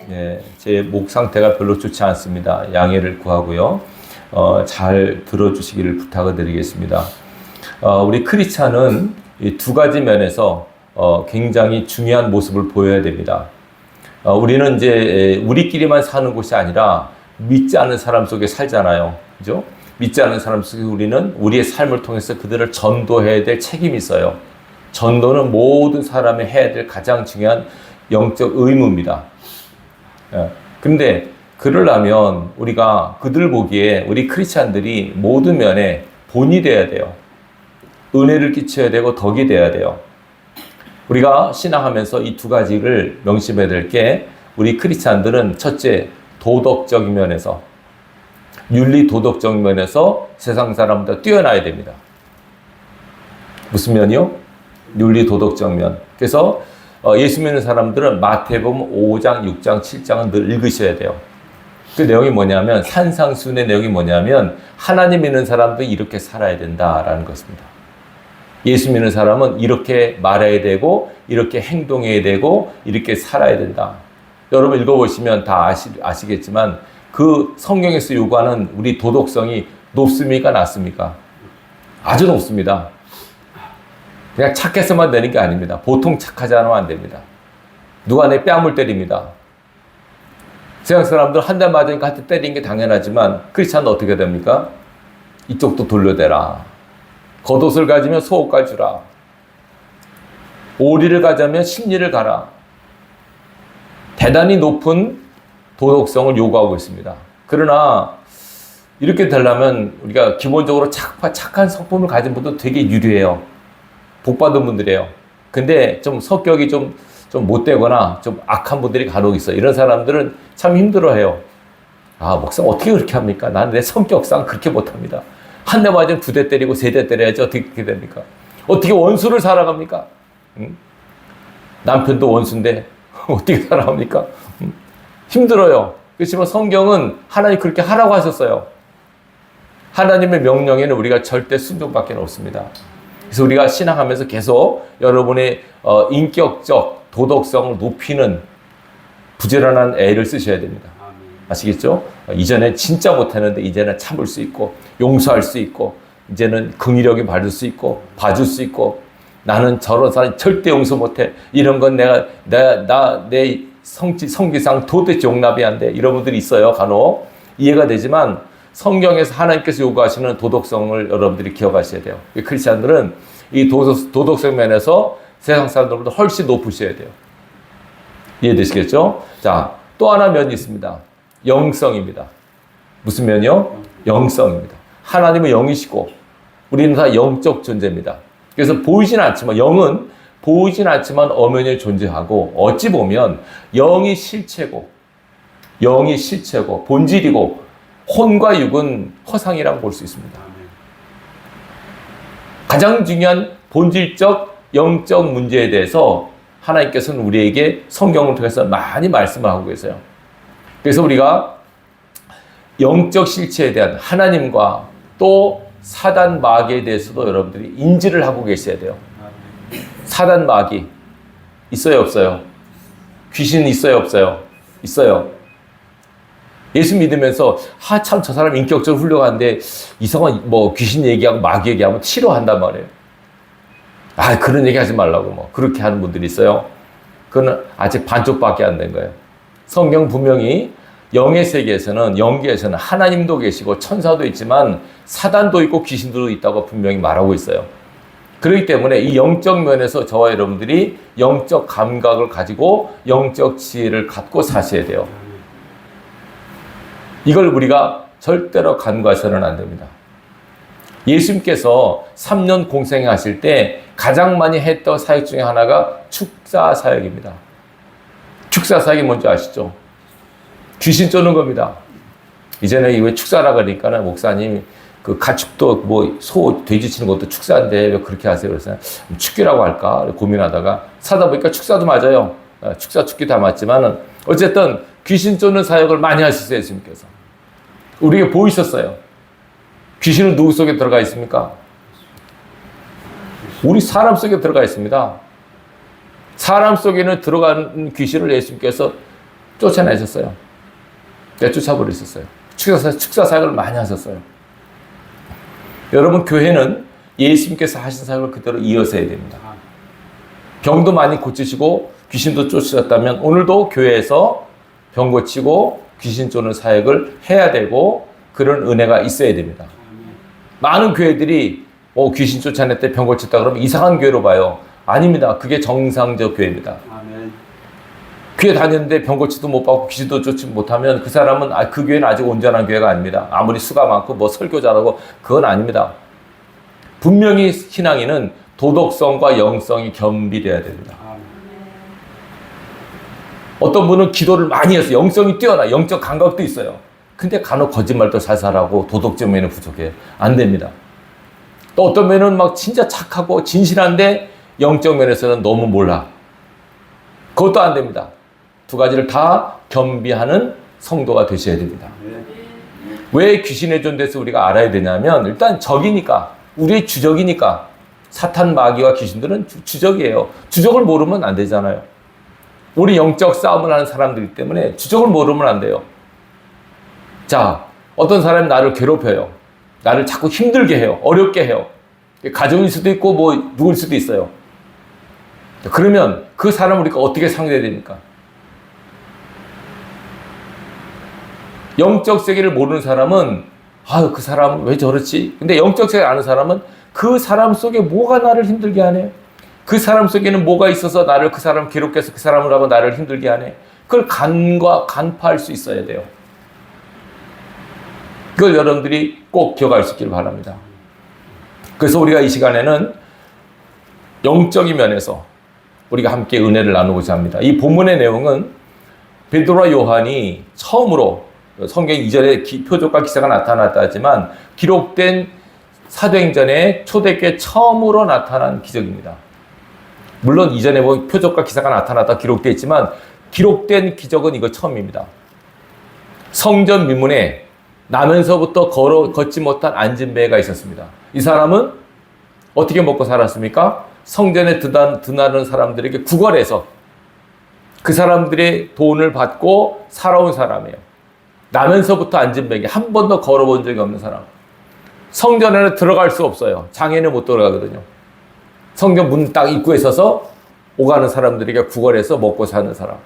예, 제 목 상태가 별로 좋지 않습니다. 양해를 구하고요. 잘 들어주시기를 부탁을 드리겠습니다. 우리 크리스찬은 이 두 가지 면에서 굉장히 중요한 모습을 보여야 됩니다. 우리는 이제 우리끼리만 사는 곳이 아니라 믿지 않는 사람 속에 살잖아요. 그죠? 믿지 않는 사람 속에 우리는 우리의 삶을 통해서 그들을 전도해야 될 책임이 있어요. 전도는 모든 사람이 해야 될 가장 중요한 영적 의무입니다. 근데 그러려면 우리가 그들 보기에 우리 크리스찬들이 모든 면에 본이 돼야 돼요. 은혜를 끼쳐야 되고 덕이 돼야 돼요. 우리가 신앙하면서 이 두 가지를 명심해야 될 게, 우리 크리스찬들은 첫째, 도덕적인 면에서, 윤리 도덕적인 면에서 세상 사람보다 뛰어나야 됩니다. 무슨 면이요? 윤리 도덕적 면. 그래서 예수 믿는 사람들은 마태복음 5장, 6장, 7장은 늘 읽으셔야 돼요. 그 내용이 뭐냐면, 산상수훈의 내용이 뭐냐면 하나님 믿는 사람도 이렇게 살아야 된다라는 것입니다. 예수 믿는 사람은 이렇게 말해야 되고 이렇게 행동해야 되고 이렇게 살아야 된다. 여러분 읽어보시면 다 아시겠지만 그 성경에서 요구하는 우리 도덕성이 높습니까? 낮습니까? 아주 높습니다. 그냥 착해서만 되는 게 아닙니다. 보통 착하지 않으면 안 됩니다. 누가 내 뺨을 때립니다. 세상 사람들 한 대 맞으니까 한 대 때리는 게 당연하지만 크리스찬은 어떻게 됩니까? 이쪽도 돌려대라. 겉옷을 가지면 속옷 주라. 오리를 가자면 십리를 가라. 대단히 높은 도덕성을 요구하고 있습니다. 그러나 이렇게 되려면 우리가 기본적으로 착한 성품을 가진 분도 되게 유리해요. 복받은 분들이에요. 근데 좀 성격이 좀 못되거나 좀 악한 분들이 간혹 있어요. 이런 사람들은 참 힘들어해요. 목사님 어떻게 그렇게 합니까? 나는 내 성격상 그렇게 못합니다. 한 대 맞으면 두 대 때리고 세 대 때려야지 어떻게 됩니까? 어떻게 원수를 살아갑니까? 남편도 원수인데 어떻게 살아갑니까? 힘들어요. 그렇지만 성경은 하나님 그렇게 하라고 하셨어요. 하나님의 명령에는 우리가 절대 순종밖에 없습니다. 그래서 우리가 신앙하면서 계속 여러분의 인격적 도덕성을 높이는 부지런한 애를 쓰셔야 됩니다. 아시겠죠? 이전에 진짜 못했는데 이제는 참을 수 있고 용서할 수 있고 이제는 긍휼하게 받을 수 있고 봐줄 수 있고, 나는 저런 사람 절대 용서 못해. 이런 건 내 성기상 도대체 용납이 안 돼. 이런 분들이 있어요. 간혹 이해가 되지만 성경에서 하나님께서 요구하시는 도덕성을 여러분들이 기억하셔야 돼요. 크리스찬들은 이 도덕성 면에서 세상 사람들보다 훨씬 높으셔야 돼요. 이해되시겠죠? 자, 또 하나 면이 있습니다. 영성입니다. 무슨 면이요? 영성입니다. 하나님은 영이시고 우리는 다 영적 존재입니다. 그래서 보이진 않지만, 영은 보이진 않지만 엄연히 존재하고, 어찌 보면 영이 실체고 본질이고 혼과 육은 허상이라고 볼 수 있습니다. 가장 중요한 본질적 영적 문제에 대해서 하나님께서는 우리에게 성경을 통해서 많이 말씀을 하고 계세요. 그래서 우리가 영적 실체에 대한 하나님과 또 사단 마귀에 대해서도 여러분들이 인지를 하고 계셔야 돼요. 사단 마귀 있어요, 없어요? 귀신 있어요, 없어요? 있어요. 예수 믿으면서 참 저 사람 인격적으로 훌륭한데 이상한 귀신 얘기하고 마귀 얘기하면 싫어한단 말이에요. 그런 얘기 하지 말라고 그렇게 하는 분들이 있어요. 그건 아직 반쪽밖에 안 된 거예요. 성경 분명히 영의 세계에서는, 영계에서는 하나님도 계시고 천사도 있지만 사단도 있고 귀신도 있다고 분명히 말하고 있어요. 그렇기 때문에 이 영적 면에서 저와 여러분들이 영적 감각을 가지고 영적 지혜를 갖고 사셔야 돼요. 이걸 우리가 절대로 간과해서는 안 됩니다. 예수님께서 3년 공생하실 때 가장 많이 했던 사역 중에 하나가 축사 사역입니다. 축사 사역이 뭔지 아시죠? 귀신 쫓는 겁니다. 이제는 왜 축사라 그러니까는 목사님이 그 가축도 소, 돼지 치는 것도 축사인데 왜 그렇게 하세요? 그래서 축기라고 할까 고민하다가 사다 보니까 축사도 맞아요. 축사, 축기 다 맞지만은 어쨌든 귀신 쫓는 사역을 많이 하셨어요, 예수님께서. 우리에게 보이셨어요. 귀신은 누구 속에 들어가 있습니까? 우리 사람 속에 들어가 있습니다. 사람 속에는 들어가는 귀신을 예수님께서 쫓아내셨어요. 쫓아버리셨어요. 축사 사역을 많이 하셨어요. 여러분, 교회는 예수님께서 하신 사역을 그대로 이어서 해야 됩니다. 병도 많이 고치시고 귀신도 쫓으셨다면 오늘도 교회에서 병 고치고 귀신 쫓는 사역을 해야 되고 그런 은혜가 있어야 됩니다. 많은 교회들이 귀신 쫓아냈대 병 고쳤다 그러면 이상한 교회로 봐요. 아닙니다. 그게 정상적 교회입니다. 교회 다녔는데 병 고치도 못 받고 귀신도 쫓지 못하면 그 사람은 그 교회는 아직 온전한 교회가 아닙니다. 아무리 수가 많고 뭐 설교 잘하고 그건 아닙니다. 분명히 신앙인은 도덕성과 영성이 겸비돼야 됩니다. 어떤 분은 기도를 많이 해서 영성이 뛰어나 영적 감각도 있어요. 근데 간혹 거짓말도 살살하고 도덕적면에 부족해요. 안 됩니다. 또 어떤 면은 막 진짜 착하고 진실한데 영적 면에서는 너무 몰라. 그것도 안 됩니다. 두 가지를 다 겸비하는 성도가 되셔야 됩니다. 왜 귀신의 존재에서 우리가 알아야 되냐면 일단 적이니까, 우리의 주적이니까. 사탄 마귀와 귀신들은 주적이에요. 주적을 모르면 안 되잖아요. 우리 영적 싸움을 하는 사람들이기 때문에 주적을 모르면 안 돼요. 자, 어떤 사람이 나를 괴롭혀요. 나를 자꾸 힘들게 해요. 어렵게 해요. 가정일 수도 있고 뭐 누굴 수도 있어요. 그러면 그 사람을 우리가 어떻게 상대해야 됩니까? 영적 세계를 모르는 사람은 그 사람은 왜 저렇지? 근데 영적 세계를 아는 사람은 그 사람 속에 뭐가 나를 힘들게 하네? 그 사람 속에는 뭐가 있어서 나를 그 사람 괴롭게 해서 그 사람을 하고 나를 힘들게 하네? 그걸 간파할 수 있어야 돼요. 그걸 여러분들이 꼭 기억할 수 있기를 바랍니다. 그래서 우리가 이 시간에는 영적인 면에서 우리가 함께 은혜를 나누고자 합니다. 이 본문의 내용은 베드로와 요한이 처음으로 성경 이전에 표적과 기사가 나타났다 하지만 기록된 사도행전에 초대교회 처음으로 나타난 기적입니다. 물론 이전에 뭐 표적과 기사가 나타났다 기록되어 있지만 기록된 기적은 이거 처음입니다. 성전 미문에 나면서부터 걷지 못한 앉은 배가 있었습니다. 이 사람은 어떻게 먹고 살았습니까? 성전에 드나드는 사람들에게 구걸해서 그 사람들의 돈을 받고 살아온 사람이에요. 나면서부터 앉은 배에 한 번도 걸어본 적이 없는 사람. 성전 안에 들어갈 수 없어요. 장애는 못 들어가거든요. 성전 문 딱 입구에 서서 오가는 사람들에게 구걸해서 먹고 사는 사람.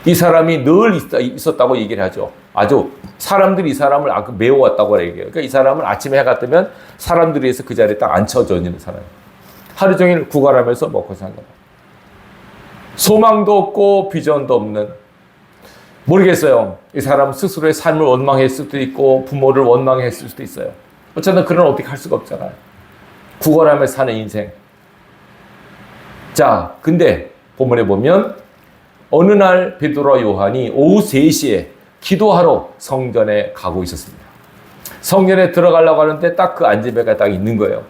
이 사람이 늘 있었다고 얘기를 하죠. 아주 사람들이 이 사람을 메워왔다고 얘기해요. 그러니까 이 사람은 아침에 해가 뜨면 사람들이 해서 그 자리에 딱 앉혀져 있는 사람이에요. 하루 종일 구걸하면서 먹고 사는 거예요. 소망도 없고 비전도 없는, 모르겠어요. 이 사람 스스로의 삶을 원망했을 수도 있고 부모를 원망했을 수도 있어요. 어쨌든 그런 어떻게 할 수가 없잖아요. 구걸하면서 사는 인생. 자, 근데 본문에 보면 어느 날 베드로와 요한이 오후 3시에 기도하러 성전에 가고 있었습니다. 성전에 들어가려고 하는데 딱 그 앉은 배가 딱 있는 거예요.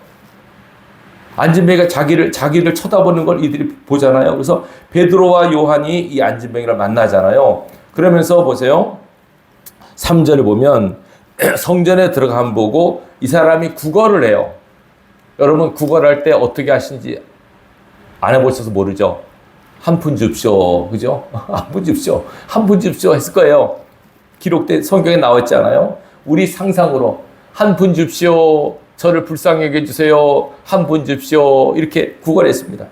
앉은 배가 자기를 쳐다보는 걸 이들이 보잖아요. 그래서 베드로와 요한이 이 앉은 배를 만나잖아요. 그러면서 보세요. 3절을 보면 성전에 들어간 보고 이 사람이 구걸을 해요. 여러분 구걸할 때 어떻게 하시는지 안 해보셔서 모르죠. 한 푼 줍쇼, 그죠? 한 푼 줍쇼, 한 푼 줍쇼 했을 거예요. 기록된 성경에 나와 있잖아요. 우리 상상으로 한 푼 줍쇼, 저를 불쌍히 여겨 주세요. 한 푼 줍쇼 이렇게 구걸했습니다.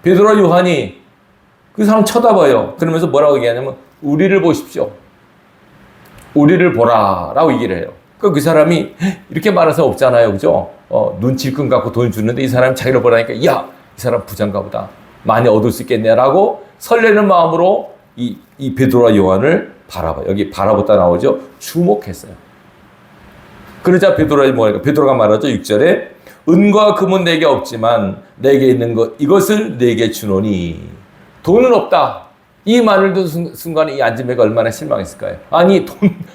베드로와 요한이 그 사람 쳐다봐요. 그러면서 뭐라고 얘기하냐면 우리를 보십시오. 우리를 보라라고 얘기를 해요. 그 사람이 이렇게 말해서 없잖아요, 그죠? 눈치금 갖고 돈 주는데 이 사람이 자기를 보라니까 야, 이 사람 부자인가 보다. 많이 얻을 수 있겠네라고 설레는 마음으로 이 베드로와 요한을 바라봐요. 여기 바라보다 나오죠. 주목했어요. 그러자 베드로가 말하죠. 6절에 은과 금은 내게 없지만 내게 있는 것 이것을 내게 주노니. 돈은 없다. 이 말을 듣는 순간에 이 앉은 배가 얼마나 실망했을까요? 아니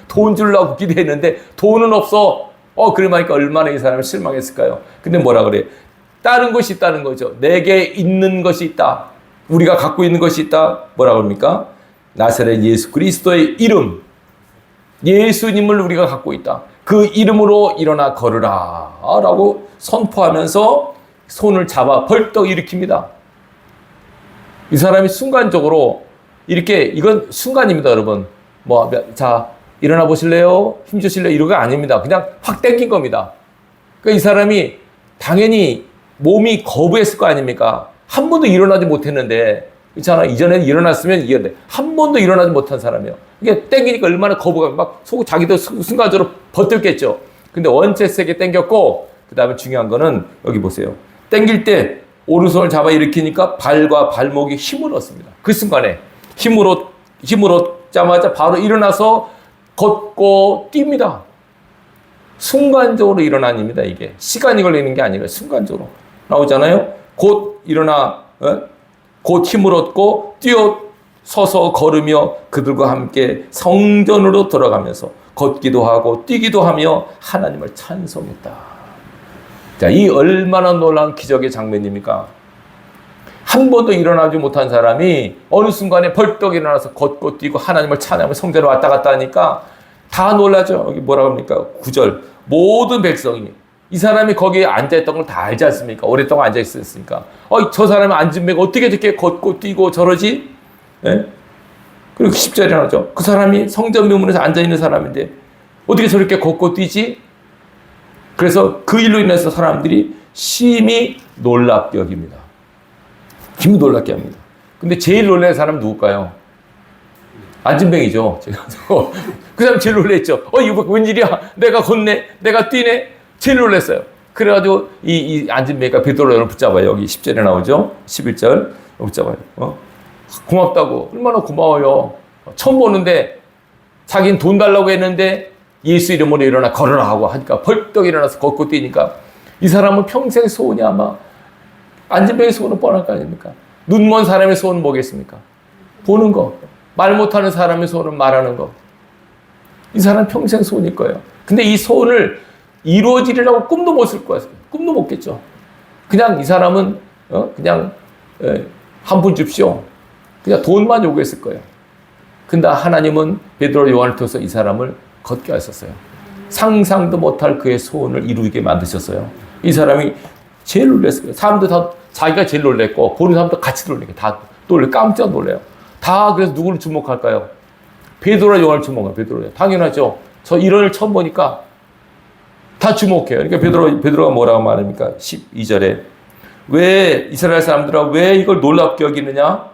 돈 주려고 기대했는데 돈은 없어. 그러니까 얼마나 이 사람이 실망했을까요? 근데 뭐라 그래? 다른 것이 있다는 거죠. 내게 있는 것이 있다. 우리가 갖고 있는 것이 있다. 뭐라 그럽니까? 나사렛 예수 그리스도의 이름. 예수님을 우리가 갖고 있다. 그 이름으로 일어나 걸으라. 라고 선포하면서 손을 잡아 벌떡 일으킵니다. 이 사람이 순간적으로 이렇게 이건 순간입니다, 여러분. 자, 일어나 보실래요? 힘 주실래요? 이런 거 아닙니다. 그냥 확 땡긴 겁니다. 그러니까 이 사람이 당연히 몸이 거부했을 거 아닙니까? 한 번도 일어나지 못했는데, 있잖아. 이전에 일어났으면 이겼는데, 한 번도 일어나지 못한 사람이에요. 이게 땡기니까 얼마나 거부가, 막 자기도 순간적으로 버텼겠죠. 근데 원체 세게 땡겼고, 그 다음에 중요한 거는, 여기 보세요. 땡길 때, 오른손을 잡아 일으키니까 발과 발목이 힘을 얻습니다. 그 순간에 힘을 얻자마자 바로 일어나서 걷고 뜁니다. 순간적으로 일어난 일입니다. 이게 시간이 걸리는 게 아니라 순간적으로 나오잖아요. 곧 일어나 곧 힘을 얻고 서서 걸으며 그들과 함께 성전으로 들어가면서 걷기도 하고 뛰기도 하며 하나님을 찬송했다. 자, 이 얼마나 놀라운 기적의 장면입니까? 한 번도 일어나지 못한 사람이 어느 순간에 벌떡 일어나서 걷고 뛰고 하나님을 찬양하며 성전에 왔다 갔다 하니까 다 놀라죠. 여기 뭐라고 합니까? 9절. 모든 백성이 이 사람이 거기에 앉아있던 걸 다 알지 않습니까? 오랫동안 앉아있었으니까. 저 사람이 앉은 배가 어떻게 저렇게 걷고 뛰고 저러지? 예? 그리고 10절에 나오죠. 그 사람이 성전 묘문에서 앉아있는 사람인데 어떻게 저렇게 걷고 뛰지? 그래서 그 일로 인해서 사람들이 심히 놀랍게 여깁니다. 힘이 놀랍게 합니다. 근데 제일 놀란 사람은 누굴까요? 안진뱅이죠. 그 사람 제일 놀랬죠. 이거 웬일이야? 내가 걷네? 내가 뛰네? 제일 놀랬어요. 그래가지고 이 안진뱅이가 베드로를 붙잡아요. 여기 10절에 나오죠. 11절 붙잡아요. 고맙다고. 얼마나 고마워요. 처음 보는데 자기는 돈 달라고 했는데 예수 이름으로 일어나 걸으라 하고 하니까 벌떡 일어나서 걷고 뛰니까 이 사람은 평생 소원이 아마 안진뱅이 소원은 뻔할 거 아닙니까? 눈먼 사람의 소원은 뭐겠습니까? 보는 거. 말 못하는 사람의 소원은 말하는 거. 이 사람 평생 소원일 거예요. 근데 이 소원을 이루어지리라고 꿈도 못 쓸 거예요. 꿈도 못 겠죠. 그냥 이 사람은 그냥 한 푼 줍시오. 그냥 돈만 요구했을 거예요. 근데 하나님은 베드로 요한을 통해서 이 사람을 걷게 하셨어요. 상상도 못할 그의 소원을 이루게 만드셨어요. 이 사람이 제일 놀랐어요. 사람들 다 자기가 제일 놀랬고 보는 사람도 같이 놀래요. 다 놀래 깜짝 놀래요. 다 그래서 누구를 주목할까요? 베드로와 요한을 주목해요. 베드로요. 당연하죠. 저 이런 일 처음 보니까 다 주목해요. 그러니까 베드로가 뭐라고 말합니까? 12절에 왜 이스라엘 사람들아 왜 이걸 놀랍게 여기느냐?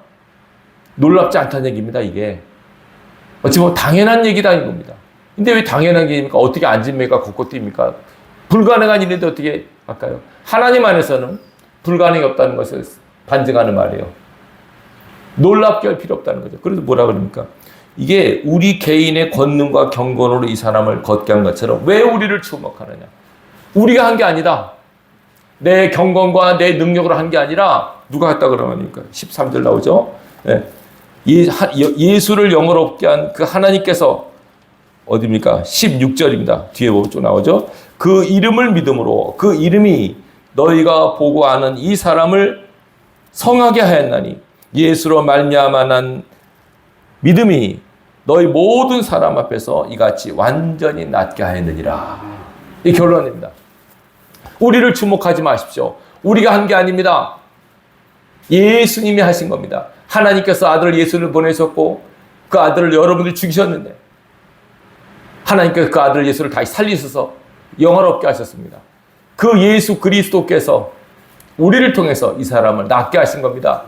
놀랍지 않다는 얘기입니다. 이게 어찌 보면 당연한 얘기다 이 겁니다. 근데 왜 당연한 얘기입니까? 어떻게 안진뱅이가 걷고 뜁니까? 불가능한 일인데 어떻게 할까요? 하나님 안에서는 불가능이 없다는 것을 반증하는 말이에요. 놀랍게 할 필요 없다는 거죠. 그래서 뭐라 그럽니까? 이게 우리 개인의 권능과 경건으로 이 사람을 걷게 한 것처럼 왜 우리를 주목하느냐? 우리가 한 게 아니다. 내 경건과 내 능력으로 한 게 아니라 누가 했다 그러니까 13절 나오죠. 예수를 영어롭게 한 그 하나님께서 어디입니까? 16절입니다. 뒤에 보면 쭉 나오죠. 그 이름을 믿음으로 그 이름이 너희가 보고 아는 이 사람을 성하게 하였나니 예수로 말미암아 난 믿음이 너희 모든 사람 앞에서 이같이 완전히 낫게 하였느니라. 이 결론입니다. 우리를 주목하지 마십시오. 우리가 한 게 아닙니다. 예수님이 하신 겁니다. 하나님께서 아들 예수를 보내셨고 그 아들을 여러분들이 죽이셨는데 하나님께서 그 아들 예수를 다시 살리셔서 영화롭게 하셨습니다. 그 예수 그리스도께서 우리를 통해서 이 사람을 낫게 하신 겁니다.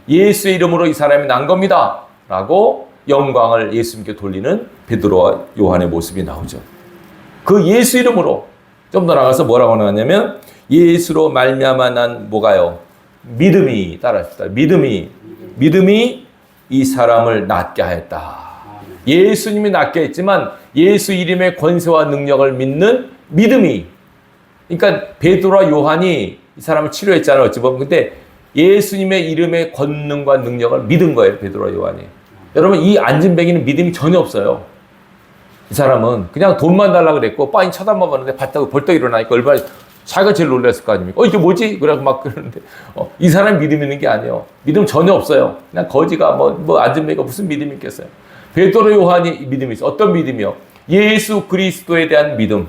예수의 이름으로 이 사람이 난 겁니다. 라고 영광을 예수님께 돌리는 베드로와 요한의 모습이 나오죠. 그 예수 이름으로 좀 더 나가서 뭐라고 나왔냐면 예수로 말미암아 난 뭐가요? 믿음이 따라합시다. 믿음이 이 사람을 낫게 하였다. 예수님이 낫게 했지만 예수 이름의 권세와 능력을 믿는 믿음이, 그러니까 베드로와 요한이 이 사람을 치료했잖아요. 어찌 보면. 근데 예수님의 이름의 권능과 능력을 믿은 거예요. 베드로와 요한이. 여러분 이 안진뱅이는 믿음이 전혀 없어요. 이 사람은 그냥 돈만 달라고 그랬고 빤히 쳐다만 봤는데 벌떡 일어나니까 얼마나 자기가 제일 놀랐을 거 아닙니까? 이게 뭐지? 그러고 막 그러는데 이 사람이 믿음 있는 게 아니에요. 믿음 전혀 없어요. 그냥 거지가 안진뱅이가 무슨 믿음이 있겠어요. 베드로 요한이 믿음이 있어요. 어떤 믿음이요? 예수 그리스도에 대한 믿음.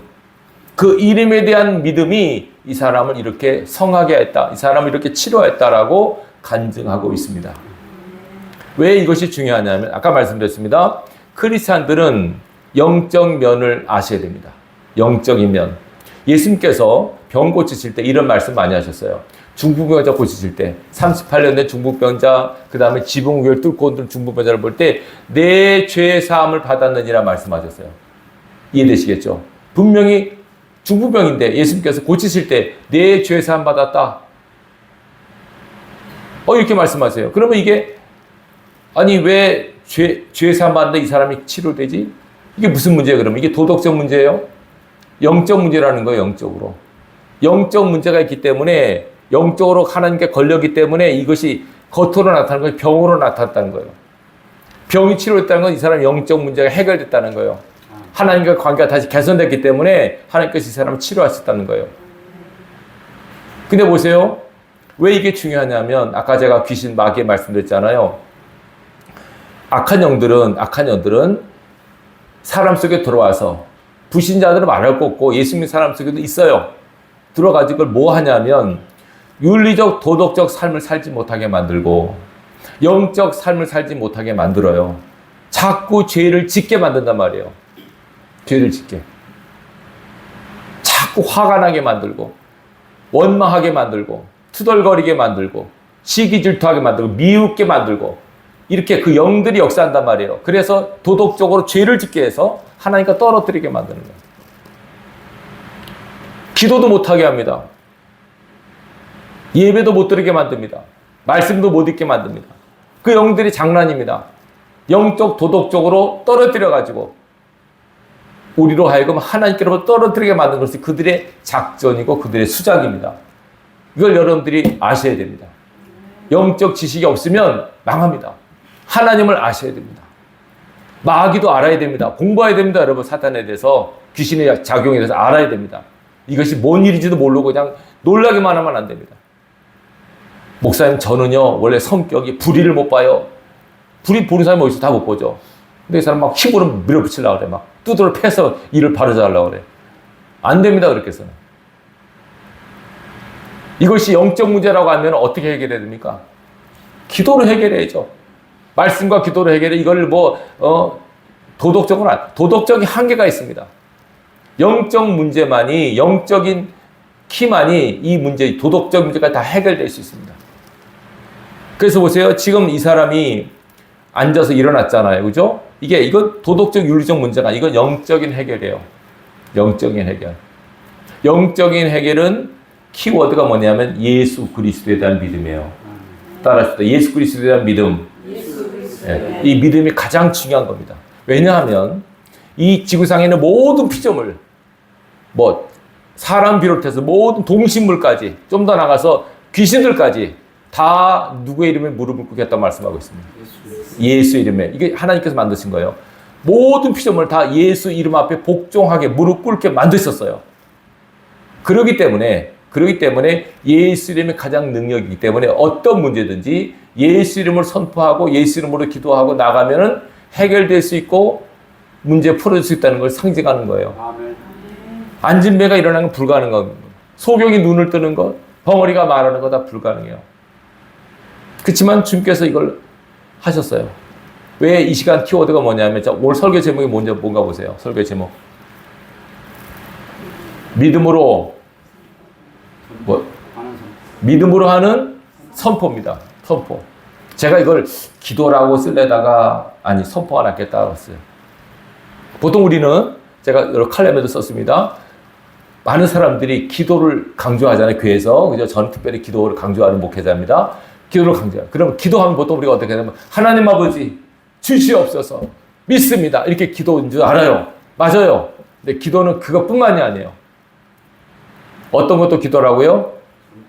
그 이름에 대한 믿음이 이 사람을 이렇게 성하게 했다. 이 사람을 이렇게 치료했다라고 간증하고 있습니다. 왜 이것이 중요하냐면 아까 말씀드렸습니다. 크리스찬들은 영적 면을 아셔야 됩니다. 영적인 면. 예수님께서 병 고치실 때 이런 말씀 많이 하셨어요. 중풍병자 고치실 때 38년 된 중풍병자, 그 다음에 지붕을 뚫고 온 중풍병자를 볼 때 내 죄 사함을 받았느니라 말씀하셨어요. 이해되시겠죠? 분명히 중풍병인데 예수님께서 고치실 때 내 죄 사함 받았다. 이렇게 말씀하세요. 그러면 이게 아니 왜 죄 사함 받는데 이 사람이 치료되지? 이게 무슨 문제예요? 그러면 이게 도덕적 문제예요? 영적 문제라는 거예요. 영적으로. 영적 문제가 있기 때문에 영적으로 하나님께 걸렸기 때문에 이것이 겉으로 나타나는 거예요. 병으로 나타났다는 거예요. 병이 치료됐다는 건 이 사람의 영적 문제가 해결됐다는 거예요. 하나님과 관계가 다시 개선됐기 때문에 하나님께서 이 사람을 치료하셨다는 거예요. 근데 보세요. 왜 이게 중요하냐면 아까 제가 귀신 마귀의 말씀드렸잖아요. 악한 영들은 사람 속에 들어와서 불신자들은 말할 거 없고 예수 믿는 사람 속에도 있어요. 들어가지고 그걸 뭐 하냐면 윤리적 도덕적 삶을 살지 못하게 만들고 영적 삶을 살지 못하게 만들어요. 자꾸 죄를 짓게 만든단 말이에요. 죄를 짓게. 자꾸 화가 나게 만들고 원망하게 만들고 투덜거리게 만들고 시기질투하게 만들고 미웃게 만들고 이렇게 그 영들이 역사한단 말이에요. 그래서 도덕적으로 죄를 짓게 해서 하나님과 떨어뜨리게 만드는 거예요. 기도도 못하게 합니다. 예배도 못 드리게 만듭니다. 말씀도 못 읽게 만듭니다. 그 영들이 장난입니다. 영적 도덕적으로 떨어뜨려가지고 우리로 하여금 하나님께로부터 떨어뜨리게 만든 것이 그들의 작전이고 그들의 수작입니다. 이걸 여러분들이 아셔야 됩니다. 영적 지식이 없으면 망합니다. 하나님을 아셔야 됩니다. 마귀도 알아야 됩니다. 공부해야 됩니다. 여러분 사탄에 대해서 귀신의 작용에 대해서 알아야 됩니다. 이것이 뭔 일인지도 모르고 그냥 놀라기만 하면 안 됩니다. 목사님 저는요 원래 성격이 불의를 못 봐요. 불의 보는 사람이 어디서 다 못 보죠. 근데 이 사람 막 힘으로 밀어붙이려고 그래. 막 두드러 패서 일을 바르자 하려고 그래. 안 됩니다. 그렇게 해서는. 이것이 영적 문제라고 하면 어떻게 해결해야 됩니까? 기도로 해결해야죠. 말씀과 기도로 해결해. 이걸 도덕적으로 도덕적인 한계가 있습니다. 영적 문제만이 영적인 키만이 이 문제 도덕적 문제가 다 해결될 수 있습니다. 그래서 보세요. 지금 이 사람이 앉아서 일어났잖아요. 그죠? 이건 도덕적 윤리적 문제가 아니고 이건 영적인 해결이에요. 영적인 해결. 영적인 해결은 키워드가 뭐냐면 예수 그리스도에 대한 믿음이에요. 따라합시다. 예수 그리스도에 대한 믿음. 예, 이 믿음이 가장 중요한 겁니다. 왜냐하면 이 지구상에 있는 모든 피조물, 사람 비롯해서 모든 동식물까지 좀 더 나가서 귀신들까지 다 누구의 이름에 무릎을 꿇겠다고 말씀하고 있습니다. 예수 이름에. 이게 하나님께서 만드신 거예요. 모든 피조물 다 예수 이름 앞에 복종하게 무릎 꿇게 만드셨어요. 그렇기 때문에 예수 이름이 가장 능력이기 때문에 어떤 문제든지 예수 이름을 선포하고 예수 이름으로 기도하고 나가면은 해결될 수 있고 문제 풀어줄 수 있다는 걸 상징하는 거예요. 아멘. 안진배가 일어나는 건 불가능한 겁니다. 소경이 눈을 뜨는 것, 벙어리가 말하는 거 다 불가능해요. 그렇지만 주님께서 이걸 하셨어요. 왜 이 시간 키워드가 뭐냐면 오늘 설교 제목이 뭔가 보세요. 설교 제목. 믿음으로 믿음으로 하는 선포입니다. 선포. 제가 이걸 기도라고 쓰려다가 선포가 낫겠다 했어요. 보통 우리는 제가 여러 칼럼에도 썼습니다. 많은 사람들이 기도를 강조하잖아요. 교회에서. 그죠? 저는 특별히 기도를 강조하는 목회자입니다. 기도를 강조해요. 그럼 기도하면 보통 우리가 어떻게 하냐면 하나님 아버지 주시옵소서 믿습니다. 이렇게 기도인 줄 알아요. 맞아요. 근데 기도는 그것뿐만이 아니에요. 어떤 것도 기도라고요?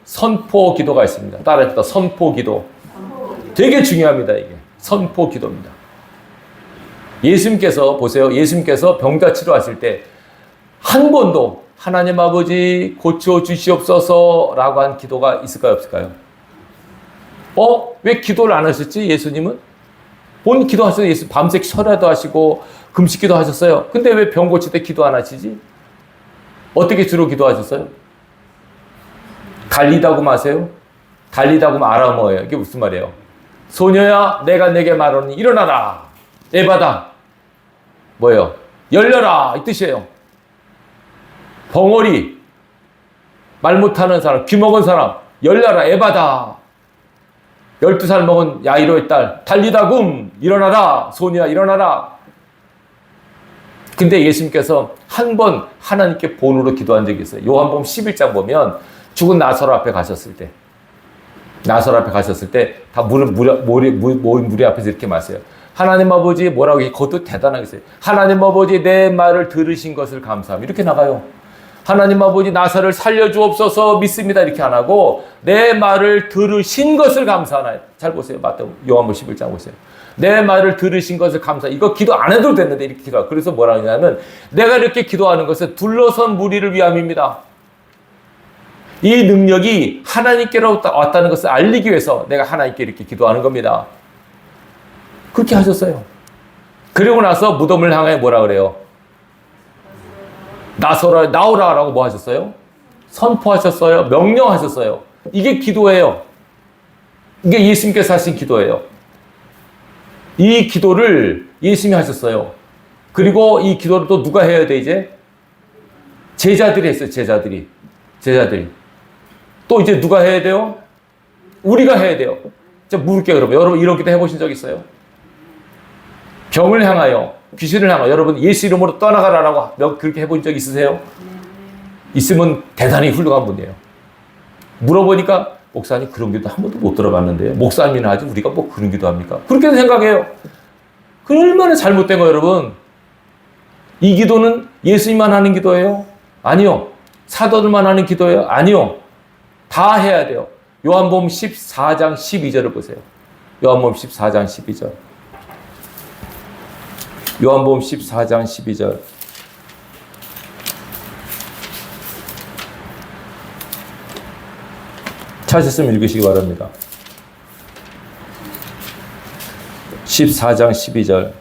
선포 기도가 있습니다. 따라합시다. 선포 기도. 되게 중요합니다. 이게. 선포 기도입니다. 예수님께서 보세요. 예수님께서 병자 치료하실 때 한 번도 하나님 아버지 고쳐 주시옵소서라고 한 기도가 있을까요? 없을까요? 왜 기도를 안 하셨지? 예수님은? 본 기도하셨어요. 예수 밤새 철야도 하시고 금식기도 하셨어요. 근데 왜 병 고칠 때 기도 안 하시지? 어떻게 주로 기도하셨어요? 달리다고 마세요? 달리다고 아람어예요. 이게 무슨 말이에요? 소녀야 내가 내게 말하노니 일어나라. 에바다. 뭐예요? 열려라 이 뜻이에요. 벙어리, 말 못하는 사람, 귀 먹은 사람, 열려라 에바다. 12살 먹은 야이로의 딸, 달리다굼 일어나라. 소녀야 일어나라. 근데 예수님께서 한 번 하나님께 본으로 기도한 적이 있어요. 요한복음 11장 보면 죽은 나사로 앞에 가셨을 때, 나사로 앞에 가셨을 때 다 무리 앞에서 이렇게 말했어요. 하나님 아버지 뭐라고 해? 그것도 대단하게 했어요. 하나님 아버지 내 말을 들으신 것을 감사합니다. 이렇게 나가요. 하나님 아버지 나사를 살려주옵소서 믿습니다. 이렇게 안 하고 내 말을 들으신 것을 감사하나요. 잘 보세요. 요한복음 11장 보세요. 내 말을 들으신 것을 감사. 이거 기도 안 해도 됐는데 이렇게 기도하. 그래서 뭐라 하냐면 내가 이렇게 기도하는 것은 둘러선 무리를 위함입니다. 이 능력이 하나님께로 왔다는 것을 알리기 위해서 내가 하나님께 이렇게 기도하는 겁니다. 그렇게 하셨어요. 그리고 나서 무덤을 향해 뭐라 그래요? 나오라라고 뭐 하셨어요? 선포하셨어요. 명령하셨어요. 이게 기도예요. 이게 예수님께서 하신 기도예요. 이 기도를 예수님이 하셨어요. 그리고 이 기도를 또 누가 해야 돼 이제? 제자들이 했어요. 제자들이. 또 이제 누가 해야 돼요? 우리가 해야 돼요. 자, 물을게요, 여러분. 여러분 이런 기도 해보신 적 있어요? 병을 향하여, 귀신을 향하여 여러분 예수 이름으로 떠나가라라고 그렇게 해본 적 있으세요? 있으면 대단히 훌륭한 분이에요. 물어보니까 목사님 그런 기도 한 번도 못 들어봤는데요. 목사님이나 하지 우리가 뭐 그런 기도 합니까? 그렇게 생각해요. 그 얼마나 잘못된 거예요, 여러분. 이 기도는 예수님만 하는 기도예요? 아니요. 사도들만 하는 기도예요? 아니요. 다 해야 돼요. 요한복음 14장 12절을 보세요. 요한복음 14장 12절. 요한복음 14장 12절. 찾으셨으면 읽으시기 바랍니다. 14장 12절.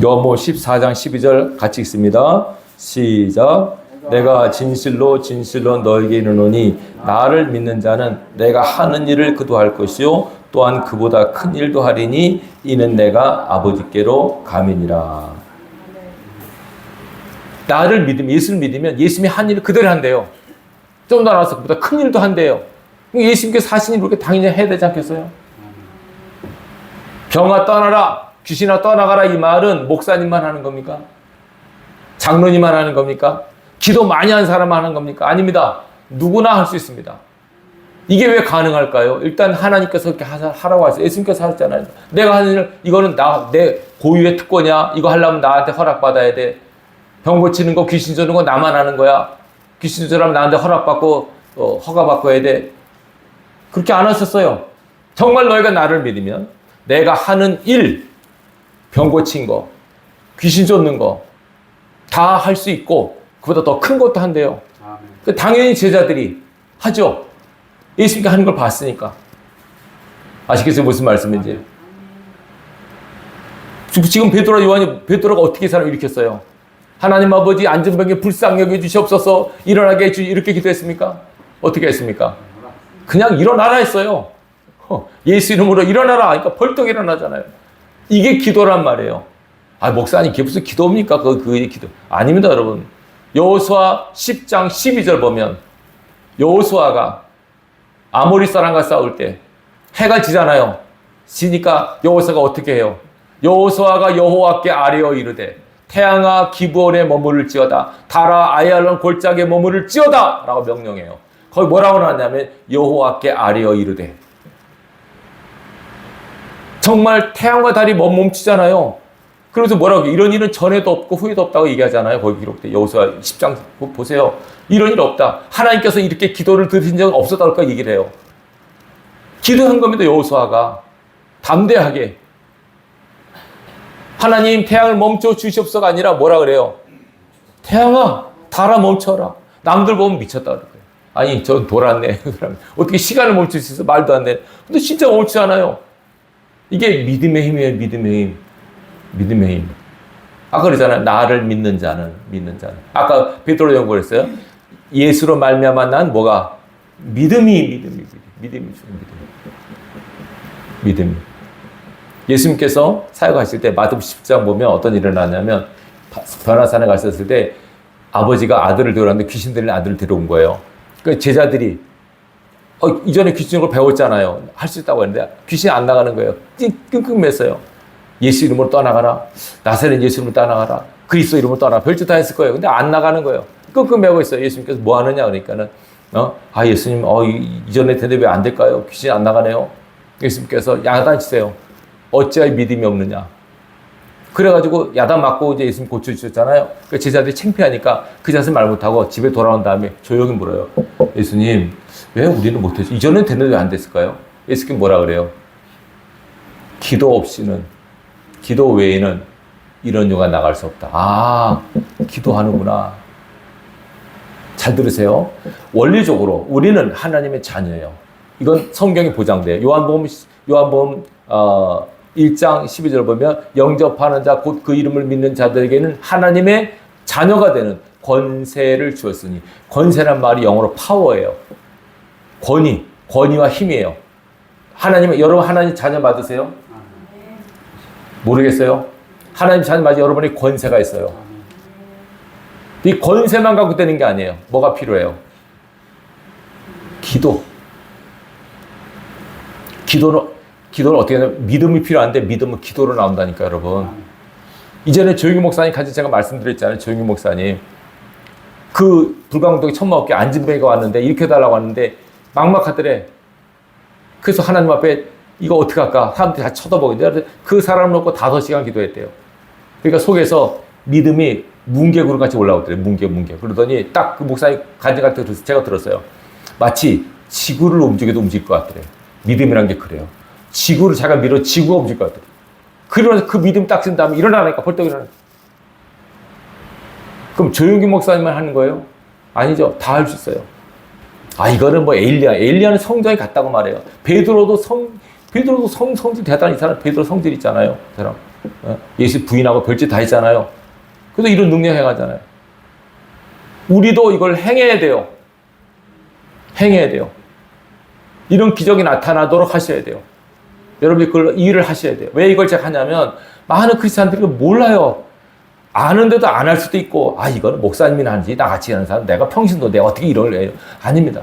요한복음 14장 12절 같이 읽습니다. 시작. 내가 진실로 진실로 너에게 이르노니 나를 믿는 자는 내가 하는 일을 그도 할 것이요 또한 그보다 큰 일도 하리니 이는 내가 아버지께로 감이니라. 나를 믿으면, 예수를 믿으면 예수님이 한 일을 그대로 한대요. 좀 더 나아서 그보다 큰 일도 한대요. 예수님께서 하신 일을 그렇게 당연히 해야 되지 않겠어요? 병아 떠나라, 귀신아 떠나가라 이 말은 목사님만 하는 겁니까? 장로님만 하는 겁니까? 기도 많이 한 사람만 하는 겁니까? 아닙니다. 누구나 할 수 있습니다. 이게 왜 가능할까요? 일단 하나님께서 그렇게 하라고 하셨어요. 예수님께서 하셨잖아요. 내가 하는 일, 이거는 내 고유의 특권이야. 이거 하려면 나한테 허락받아야 돼. 병 고치는 거, 귀신 쫓는 거 나만 하는 거야. 귀신 쫓으려면 나한테 허락받고 허가받고 해야 돼. 그렇게 안 하셨어요. 정말 너희가 나를 믿으면 내가 하는 일, 병 고친 거, 귀신 쫓는 거 다 할 수 있고 그보다 더 큰 것도 한대요. 당연히 제자들이 하죠. 예수님께 하는 걸 봤으니까. 아시겠어요? 무슨 말씀인지. 지금 베드로가 어떻게 사람을 일으켰어요? 하나님 아버지 안전병에 불쌍히 여겨 주시옵소서 일어나게 해주 이렇게 기도했습니까? 어떻게 했습니까? 그냥 일어나라 했어요. 예수 이름으로 일어나라. 그러니까 벌떡 일어나잖아요. 이게 기도란 말이에요. 아, 목사님, 그게 무슨 기도입니까? 그게 기도. 아닙니다, 여러분. 여호수아 10장 12절 보면 여호수아가 아모리 사람과 싸울 때 해가 지잖아요. 지니까 여호수아가 어떻게 해요? 여호수아가 여호와께 아뢰어 이르되 태양아 기브온에 머무를지어다 달아 아얄론 골짜기에 머무를지어다 라고 명령해요. 거기 뭐라고 나왔냐면 여호와께 아뢰어 이르되. 정말 태양과 달이 멈추잖아요. 그래서 뭐라고 이런 일은 전에도 없고 후에도 없다고 얘기하잖아요. 거기 기록돼 여호수아 10장 보세요. 이런 일 없다. 하나님께서 이렇게 기도를 들으신 적은 없었다고 얘기를 해요. 기도한 겁니다. 여호수아가 담대하게 하나님 태양을 멈춰 주시옵소서가 아니라 뭐라 그래요? 태양아 달아 멈춰라. 남들 보면 미쳤다 그래요. 아니 전 돌았네. 어떻게 시간을 멈출 수 있어? 말도 안 돼. 근데 진짜 멈추지 않아요. 이게 믿음의 힘이에요. 믿음의 힘. 믿음의 힘. 아까 그러잖아요. 나를 믿는 자는. 아까 베드로 연구를 했어요. 예수로 말미암아 난 뭐가? 믿음이. 믿음이 주는 믿음. 예수님께서 사역하실 때 마태복음 10장 보면 어떤 일이 일어나냐면 변화산에 갔었을 때 아버지가 아들을 데려왔는데 귀신 들린 아들을 데려온 거예요. 그러니까 제자들이 이전에 귀신을 배웠잖아요. 할 수 있다고 했는데 귀신이 안 나가는 거예요. 끙끙 맸어요. 예수 이름으로 떠나가라. 나사렛 예수 이름으로 떠나가라. 그리스도 이름으로 떠나가라. 별짓 다 했을 거예요. 근데 안 나가는 거예요. 끙끙 매고 있어요. 예수님께서 뭐 하느냐 그러니까는 예수님 이전에 되는데 왜 안 될까요? 귀신이 안 나가네요. 예수님께서 야단치세요. 어찌하여 믿음이 없느냐. 그래가지고 야단 맞고 이제 예수님 고쳐주셨잖아요. 그러니까 제자들이 창피하니까 그 자세 말 못하고 집에 돌아온 다음에 조용히 물어요. 예수님, 왜 우리는 못했죠? 이전엔 됐는데 왜 안 됐을까요? 예수님 뭐라 그래요? 기도 외에는 이런 요가 나갈 수 없다. 기도하는구나. 잘 들으세요. 원리적으로 우리는 하나님의 자녀예요. 이건 성경이 보장돼요. 요한복음 1장 12절 보면 영접하는 자 곧 그 이름을 믿는 자들에게는 하나님의 자녀가 되는 권세를 주었으니, 권세란 말이 영어로 파워예요. 권위와 힘이에요. 여러분 하나님 자녀 받으세요? 모르겠어요? 하나님 자녀 맞아 여러분이 권세가 있어요. 이 권세만 갖고 되는 게 아니에요. 뭐가 필요해요? 기도는 어떻게 하냐면 믿음이 필요한데 믿음은 기도로 나온다니까 여러분. 이전에 조용기 목사님 같이 제가 말씀드렸잖아요. 조용기 목사님. 그 불광동에 천마업계 안진뱅이가 왔는데 이렇게 해달라고 하는데 막막하더래. 그래서 하나님 앞에 이거 어떻게 할까? 사람들이 다 쳐다보는데 그 사람을 놓고 5시간 기도했대요. 그러니까 속에서 믿음이 뭉게구름 같이 올라오더래. 뭉게. 그러더니 딱 그 목사님 간증 같은 거 제가 들었어요. 마치 지구를 움직여도 움직일 것 같더래. 믿음이란 게 그래요. 지구를 자기가 밀어 지구가 움직일 것 같더래. 그러면서 그 믿음 딱 쓴 다음에 일어나니까 벌떡 일어나. 그럼 조용기 목사님만 하는 거예요? 아니죠. 다 할 수 있어요. 이거는 뭐 엘리야는 성전에 갔다고 말해요. 베드로도 성질 대단히 사람 베드로 성질 있잖아요. 그 사람. 예수 부인하고 별짓 다 했잖아요. 그래서 이런 능력 행하잖아요. 우리도 이걸 행해야 돼요. 이런 기적이 나타나도록 하셔야 돼요. 여러분이 그걸 일을 하셔야 돼요. 왜 이걸 제가 하냐면 많은 크리스찬들이 몰라요. 아는데도 안 할 수도 있고 이거는 목사님이 하는지 나같이 하는 사람 내가 평신도 내가 어떻게 이럴 해요. 아닙니다.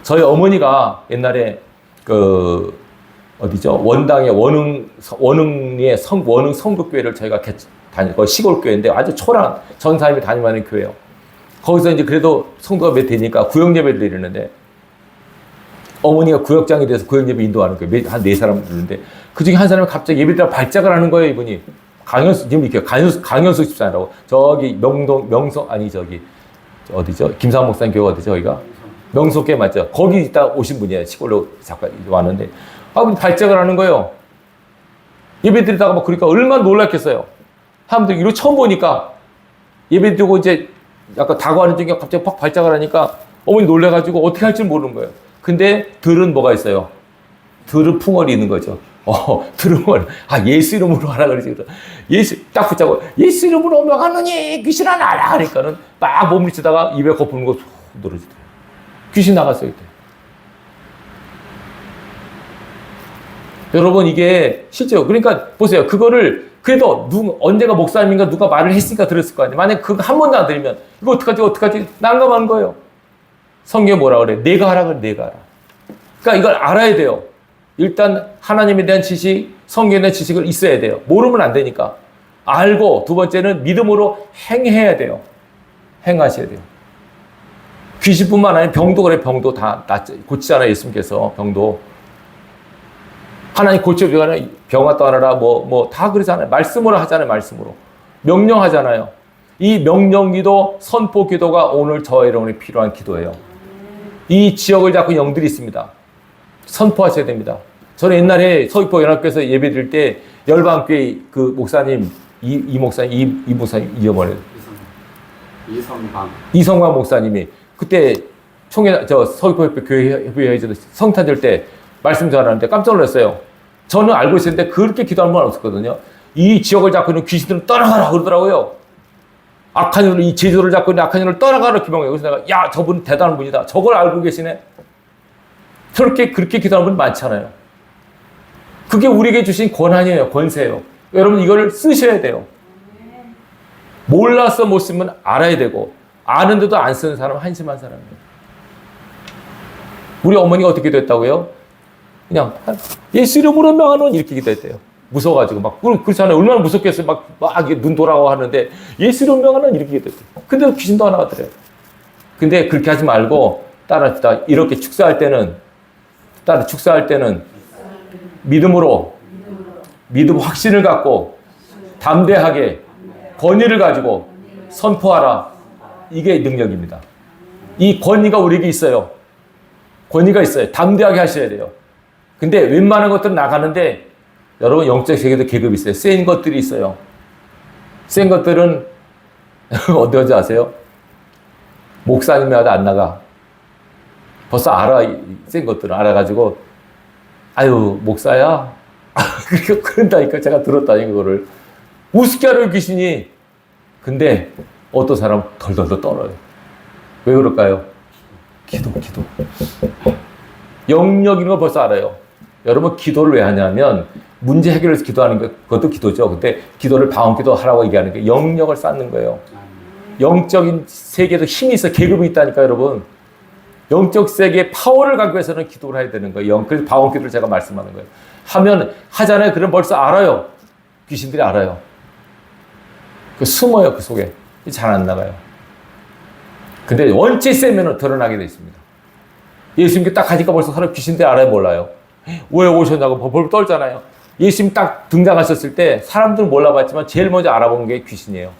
저희 어머니가 옛날에 원당의 원흥리의 원흥 성북교회를 저희가 다니고 시골교회인데 아주 초라한 전사님이 다니는 교회예요. 거기서 이제 그래도 성도가 몇 되니까 구역예배를 드리는데 어머니가 구역장이 돼서 구역예배 인도하는 거예요. 한 4사람 있는데 그 중에 한 사람이 갑자기 예배드리다 발작을 하는 거예요. 이분이. 강현수 집사라고 저기 김사원 목사님 교회 어디죠? 여기가? 명소교회 맞죠? 거기 있다 오신 분이에요. 시골로 잠깐 왔는데 발작을 하는 거예요. 예배드리다가 그러니까 얼마나 놀랐겠어요. 사람들이 이거 처음 보니까 예배드리고 이제 약간 다가가는 중에 갑자기 팍 발작을 하니까 어머니 놀래가지고 어떻게 할지 모르는 거예요. 근데 들은 뭐가 있어요? 들은 풍월이 있는 거죠. 들은 걸, 예수 이름으로 하라 그러지. 예수, 딱 붙잡고, 예수 이름으로 명하느니 귀신아 나라. 그러니까는 막 몸부치다가 입에 거푸는 거 늘어지더라고요. 귀신 나갔어요, 그때. 여러분, 이게 실제로, 그러니까 보세요. 그거를, 그래도 언제가 목사님인가 누가 말을 했으니까 들었을 거 아니에요. 만약에 그거 한 번도 안 들으면, 이거 어떡하지? 난감한 거예요. 성경에 뭐라 그래? 내가 하라 그래, 내가 하라. 그러니까 이걸 알아야 돼요. 일단 하나님에 대한 지식, 성경에 대한 지식을 있어야 돼요. 모르면 안 되니까. 알고 두 번째는 믿음으로 행해야 돼요. 행하셔야 돼요. 귀신뿐만 아니라 병도 그래. 병도 다 고치잖아요. 예수님께서 병도. 하나님 고쳐주잖아요. 병아 떠나라 다 그러잖아요. 말씀으로 하잖아요. 말씀으로. 명령하잖아요. 이 명령기도 선포 기도가 오늘 저와 여러분이 필요한 기도예요. 이 지역을 잡고 영들이 있습니다. 선포하셔야 됩니다. 저는 옛날에 서귀포 연합교회에서 예배 드릴 때 열방교회 그 목사님 이 목사님 잊어버려요. 이성광 목사님이 그때 서귀포 교회 성탄절 때 말씀 전하는데 깜짝 놀랐어요. 저는 알고 있었는데 그렇게 기도하는 건 없었거든요. 이 지역을 잡고 있는 귀신들은 떠나가라 그러더라고요. 악한 영을 이 제주도를 잡고 있는 악한 영을 떠나가라 기명해요. 그래서 내가 저분 대단한 분이다. 저걸 알고 계시네. 저렇게 그렇게 기도하는 분 많잖아요. 그게 우리에게 주신 권한이에요. 권세예요. 여러분 이걸 쓰셔야 돼요. 몰라서 못 쓰면 알아야 되고 아는데도 안 쓰는 사람은 한심한 사람이에요. 우리 어머니가 어떻게 됐다고요? 그냥 예수 이름으로 명하노니 이렇게 기도했대요. 무서워가지고 막 그렇잖아요. 얼마나 무섭겠어요. 막 눈 돌아가고 하는데 예수 이름으로 명하노니 이렇게 기도했대요. 근데 귀신도 안 나가더래요. 근데 그렇게 하지 말고 따라합시다. 이렇게 축사할 때는 믿음으로 믿음 확신을 갖고 담대하게 권위를 가지고 선포하라. 이게 능력입니다. 이 권위가 우리에게 있어요. 권위가 있어요. 담대하게 하셔야 돼요. 근데 웬만한 것들은 나가는데 여러분 영적 세계도 계급이 있어요. 센 것들이 있어요. 센 것들은 어디 아세요? 목사님이라도 안 나가. 벌써 알아. 센 것들은 알아가지고 아유 목사야. 그런다니까 제가 들었다니까 그거를. 우습게 하려고 귀신이. 근데 어떤 사람은 덜덜덜 떨어요. 왜 그럴까요? 기도. 영역인 거 벌써 알아요. 여러분 기도를 왜 하냐면 문제 해결을 위해서 기도하는 거 그것도 기도죠. 근데 기도를 방언기도 하라고 얘기하는 게 영역을 쌓는 거예요. 영적인 세계에도 힘이 있어. 계급이 있다니까 여러분. 영적 세계의 파워를 갖기 위해서는 기도를 해야 되는 거예요. 그래서 방언기도를 제가 말씀하는 거예요. 하잖아요. 그럼 벌써 알아요. 귀신들이 알아요. 숨어요. 그 속에. 잘 안 나가요. 근데 원체 세면 드러나게 돼 있습니다. 예수님께 딱 가니까 벌써 사람 귀신들이 알아요, 몰라요? 왜 오셨냐고 벌벌 떨잖아요. 예수님 딱 등장하셨을 때 사람들은 몰라봤지만 제일 먼저 알아본 게 귀신이에요.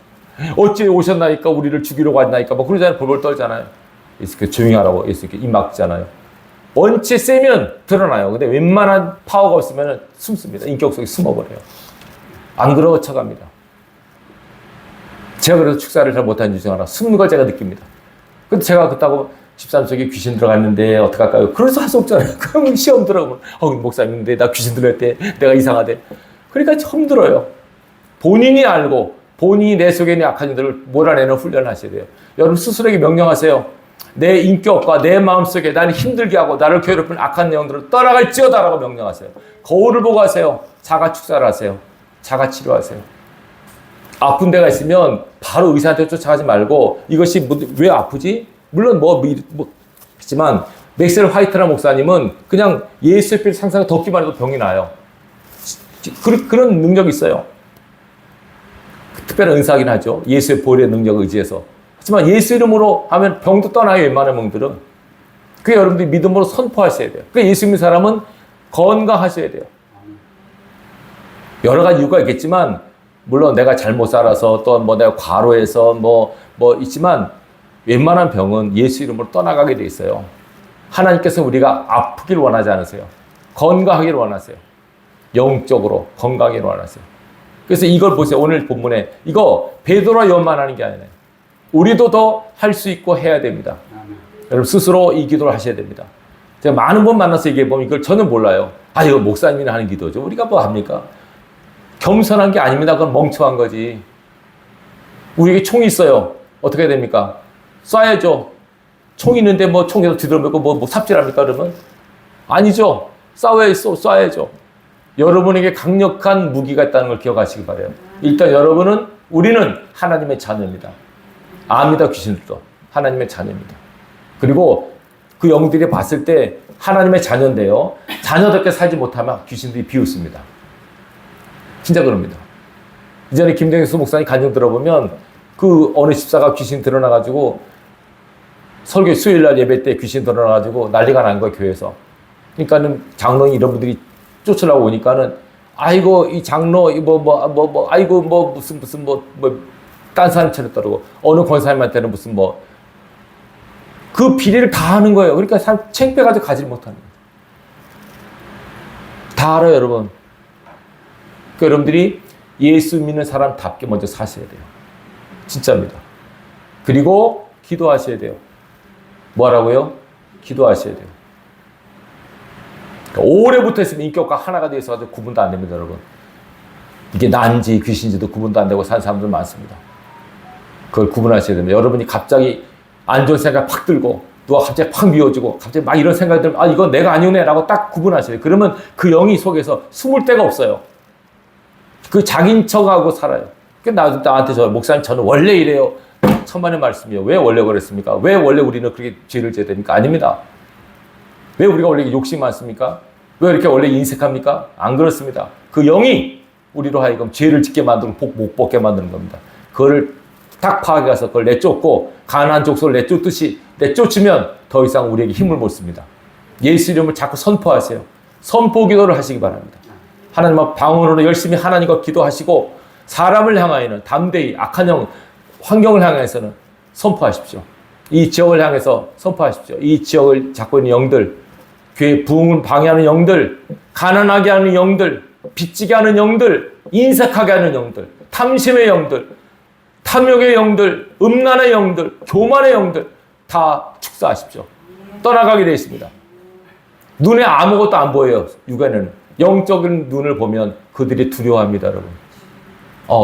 어째 오셨나니까 우리를 죽이려고 왔나니까 뭐 그러잖아요. 벌벌 떨잖아요. 예수님께 조용히 하라고 예수님께 입 막잖아요. 원체 세면 드러나요. 근데 웬만한 파워가 없으면 숨습니다. 인격 속에 숨어버려요. 안 그러고 쳐갑니다. 제가 그래서 축사를 잘 못하는 이유 중 하나 숨는 걸 제가 느낍니다. 근데 제가 그렇다고 집사람 속에 귀신 들어갔는데 어떡할까요? 그래서 할 수 없잖아요. 그럼 시험 들어가면 목사님인데 나 귀신 들어갔대. 내가 이상하대. 그러니까 처음 들어요. 본인이 알고 본인이 내 속에 있는 악한 일들을 몰아내는 훈련을 하셔야 돼요. 여러분 스스로에게 명령하세요. 내 인격과 내 마음속에 나를 힘들게 하고 나를 괴롭히는 악한 내용들을 떠나갈지어다라고 명령하세요. 거울을 보고 하세요. 자가 축사를 하세요. 자가 치료하세요. 아픈 데가 있으면 바로 의사한테 쫓아가지 말고 이것이 왜 아프지? 물론 있지만 맥셀 화이트라는 목사님은 그냥 예수의 피를 상상해 덮기만 해도 병이 나요. 그런 능력이 있어요. 특별한 은사긴 하죠. 예수의 보혈의 능력을 의지해서. 하지만 예수 이름으로 하면 병도 떠나요. 웬만한 병들은. 그게 여러분들이 믿음으로 선포하셔야 돼요. 그 예수 믿는 사람은 건강하셔야 돼요. 여러 가지 이유가 있겠지만 물론 내가 잘못 살아서 또 내가 과로해서 있지만 웬만한 병은 예수 이름으로 떠나가게 돼 있어요. 하나님께서 우리가 아프길 원하지 않으세요. 건강하길 원하세요. 영적으로 건강하길 원하세요. 그래서 이걸 보세요. 오늘 본문에 이거 베드로와 요한만 하는 게 아니에요. 우리도 더 할 수 있고 해야 됩니다. 여러분 스스로 이 기도를 하셔야 됩니다. 제가 많은 분 만나서 얘기해보면 이걸 저는 몰라요. 이거 목사님이 하는 기도죠. 우리가 뭐 합니까? 겸손한 게 아닙니다. 그건 멍청한 거지. 우리에게 총이 있어요. 어떻게 해야 됩니까? 쏴야죠. 총 있는데 총에서 뒤돌아보고 삽질합니까? 그러면? 아니죠. 쏴야죠. 여러분에게 강력한 무기가 있다는 걸 기억하시기 바라요. 일단 우리는 하나님의 자녀입니다. 압니다. 귀신들도. 하나님의 자녀입니다. 그리고 그 영들이 봤을 때 하나님의 자녀인데요. 자녀답게 살지 못하면 귀신들이 비웃습니다. 진짜 그럽니다. 이전에 김정수 목사님 간증 들어보면 그 어느 집사가 귀신 드러나가지고 설교 수요일날 예배 때 귀신 드러나가지고 난리가 난 거예요. 교회에서. 그러니까는 장로인 이런 분들이 쫓으려고 오니까는 아이고 이 장로 아이고 무슨 딴 사람 차렸다고 어느 권사님한테는 무슨 그 비리를 다 하는 거예요. 그러니까 사람 창피해가지고 가지를 못하는 거예요. 다 알아요, 여러분. 그러니까 여러분들이 예수 믿는 사람답게 먼저 사셔야 돼요. 진짜입니다. 그리고 기도하셔야 돼요. 뭐라고요? 기도하셔야 돼요. 그러니까 오래 붙어있으면 인격과 하나가 되어서 구분도 안 됩니다, 여러분. 이게 난지 귀신지도 구분도 안 되고 사는 사람들 많습니다. 그걸 구분하셔야 됩니다. 여러분이 갑자기 안 좋은 생각 팍 들고 누가 갑자기 팍 미워지고 갑자기 막 이런 생각이 들면 아 이건 내가 아니오네 라고 딱 구분하셔요. 그러면 그 영이 속에서 숨을 데가 없어요. 그 자기인 척하고 살아요. 나한테 저 목사님 저는 원래 이래요. 천만의 말씀이요. 왜 원래 그랬습니까? 왜 원래 우리는 그렇게 죄를 져야 됩니까? 아닙니다. 왜 우리가 원래 욕심 많습니까? 왜 이렇게 원래 인색합니까? 안 그렇습니다. 그 영이 우리로 하여금 죄를 짓게 만들고 복 못 벗게 만드는 겁니다. 그거를 딱 파악해서 그걸 내쫓고 가나안 족속을 내쫓듯이 내쫓으면 더 이상 우리에게 힘을 못 씁니다. 예수 이름을 자꾸 선포하세요. 선포 기도를 하시기 바랍니다. 하나님 앞 방언으로 열심히 하나님과 기도하시고 사람을 향하여는 담대히 악한 영, 환경을 향해서는 선포하십시오. 이 지역을 향해서 선포하십시오. 이 지역을 잡고 있는 영들, 교회 부흥을 방해하는 영들, 가난하게 하는 영들, 빚지게 하는 영들, 인색하게 하는 영들, 탐심의 영들, 탐욕의 영들, 음란의 영들, 교만의 영들 다 축사하십시오. 떠나가게 되어 있습니다. 눈에 아무것도 안 보여요. 육안에는. 영적인 눈을 보면 그들이 두려워합니다, 여러분.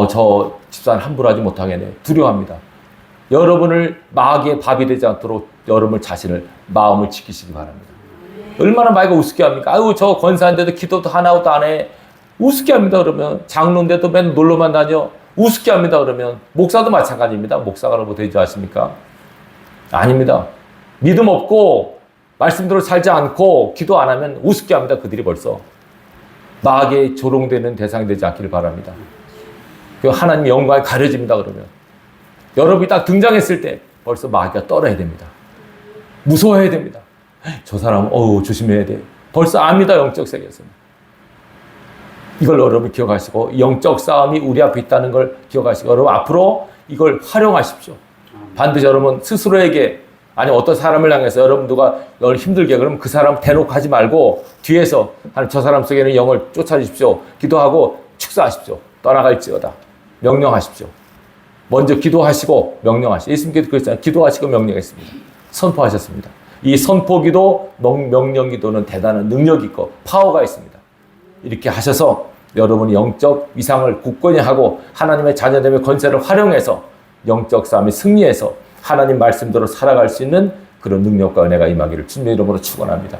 저 집사는 함부로 하지 못하겠네. 두려워합니다. 여러분을 마귀의 밥이 되지 않도록 여러분 자신을 마음을 지키시기 바랍니다. 얼마나 마귀가 우습게 합니까? 아유, 저 권사인데도 기도도 하나도 안 해. 우습게 합니다, 그러면. 장로인데도 맨날 놀러만 다녀. 우습게 합니다, 그러면. 목사도 마찬가지입니다. 목사가 뭐 되지 않습니까? 아닙니다. 믿음 없고, 말씀대로 살지 않고, 기도 안 하면 우습게 합니다, 그들이 벌써. 마귀에 조롱되는 대상이 되지 않기를 바랍니다. 그 하나님의 영광이 가려집니다, 그러면. 여러분이 딱 등장했을 때 벌써 마귀가 떨어야 됩니다. 무서워해야 됩니다. 저 사람, 조심해야 돼. 벌써 압니다, 영적 세계에서는. 이걸 여러분 기억하시고, 영적 싸움이 우리 앞에 있다는 걸 기억하시고, 여러분 앞으로 이걸 활용하십시오. 반드시 여러분 스스로에게, 아니 어떤 사람을 향해서 여러분 누가 너를 힘들게 그러면 그 사람 대놓고 하지 말고 뒤에서 저 사람 속에는 영을 쫓아주십시오. 기도하고 축사하십시오. 떠나갈지어다. 명령하십시오. 먼저 기도하시고 명령하시오. 예수님께서 그랬잖아요. 기도하시고 명령했습니다. 선포하셨습니다. 이 선포기도 명령기도는 대단한 능력이 있고 파워가 있습니다. 이렇게 하셔서 여러분이 영적 위상을 굳건히 하고 하나님의 자녀됨의 권세를 활용해서 영적 싸움에 승리해서 하나님 말씀대로 살아갈 수 있는 그런 능력과 은혜가 임하기를 주님의 이름으로 축원합니다.